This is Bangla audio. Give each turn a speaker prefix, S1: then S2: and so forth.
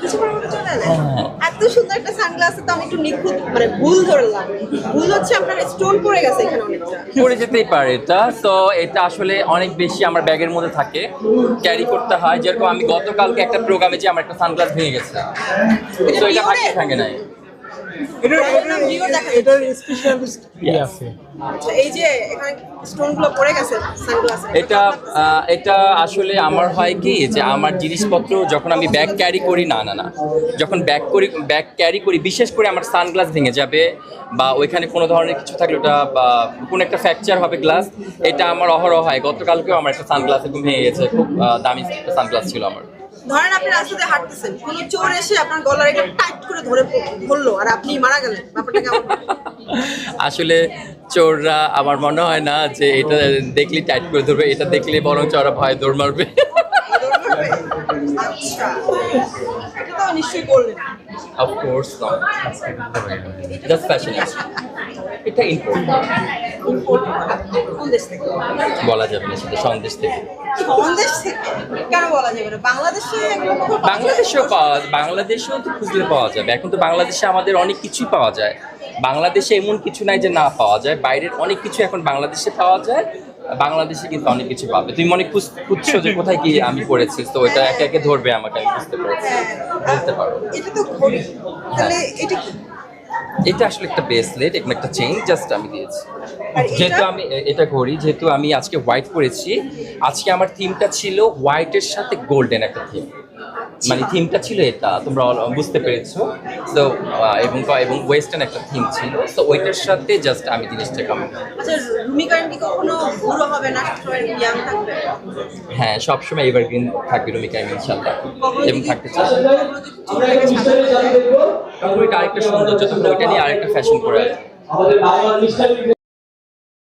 S1: কিছু পরামর্শ চলে এলেন। এত সুন্দর একটা সানগ্লাস তো আমি একটু নিখুঁত মানে ভুল ধরলাম। ভুল হচ্ছে আপনার স্টোন পড়ে গেছে এখানে অনেকটা।
S2: পড়ে যেতেই পারে এটা, তো এটা আসলে অনেক বেশি আমার ব্যাগের মধ্যে থাকে, ক্যারি করতে হয়। যেরকম আমি গতকালকে একটা প্রোগ্রামে যে আমার একটা সানগ্লাস ভেঙে গেছে, তো এটা থাকে নাই।
S3: এটার স্পেশালিস্ট কি আছে?
S1: আচ্ছা, এই যে এখানে স্টোনগুলো পড়ে গেছে সানগ্লাসে।
S2: এটা আসলে আমার হয় কি যে আমার জিনিসপত্র যখন আমি ব্যাগ ক্যারি করি না যখন ব্যাগ ক্যারি করি, বিশেষ করে আমার সানগ্লাস ভেঙে যাবে বা ওইখানে কোনো ধরনের কিছু থাকলে ওটা বা কোনো একটা ফ্র্যাকচার হবে গ্লাস, এটা আমার অহরহ হয়। গতকালকেও আমার একটা সানগ্লাস একদম ভেঙে গেছে, খুব দামি একটা সানগ্লাস ছিল আমার।
S1: ধরেন আপনি রাস্তাতে হাঁটতেছেন, কোন চোর এসে আপনার গলার এটা টাইট করে ধরলো আর আপনি মারা গেলেন, ব্যাপারটা কেমন?
S2: আসলে চোররা আমার মনে হয় না যে এটা দেখলে টাইট করে ধরবে, এটা দেখলে বরং চোররা ভয় দৌড় মারবে।
S1: আচ্ছা, এটা তো নিশ্চয়ই করলেন।
S2: Of course not, just fashion. এটা ইম্পোর্ট,
S1: কোন দেশ থেকে?
S2: বলা যাবে না, সেটা সন্দেশ থেকে।
S1: কোন দেশ থেকে কেন বলা যাবে না? বাংলাদেশে এগুলো কখনো পাওয়া যায়?
S2: বাংলাদেশেও তো খুঁজলে পাওয়া যাবে। এখন তো বাংলাদেশে আমাদের অনেক কিছুই পাওয়া যায়। বাংলাদেশে এমন কিছু নাই যে না পাওয়া যায়, বাইরের অনেক কিছু এখন বাংলাদেশে পাওয়া যায়। বাংলাদেশে কিন্তু অনেক কিছু পাবে। তুমি মনে খুঁজছো যে কোথায় কি আমি পড়েছি, তো এটা একে একে ধরবে আমাকে, আমি বুঝতে পেরেছি, বলতে পারো।
S1: এটা তো ঘড়ি, তাহলে এটা কি?
S2: এটা আসলে একটা ব্রেসলেট, এবং একটা চেইন জাস্ট আমি দিয়েছি।
S1: আর এটা?
S2: যেহেতু আমি এটা ঘড়ি, যেহেতু আমি আজকে হোয়াইট পরেছি, আজকে আমার থিমটা ছিল হোয়াইটের সাথে গোল্ডেন একটা থিম, মানে থিমটা ছিল এটা, তোমরা বুঝতে পেরেছো। তো এবং ওয়েস্টার্ন একটা থিম ছিল, তো ওইটার সাথে জাস্ট আমি জিনিসটা কম।
S1: আচ্ছা, রুমিকা আন্টি কখনো বুড়ো হবে না, সবসময় ইয়াং থাকবে?
S2: হ্যাঁ, সবসময় এভারগ্রিন থাকবে রুমিকা, আমি ইনশাল্লাহ এবং থাকতে চাই। তখন ওইটা আরেকটা সৌন্দর্য, তখন ওইটা নিয়ে আরেকটা ফ্যাশন করে আছে।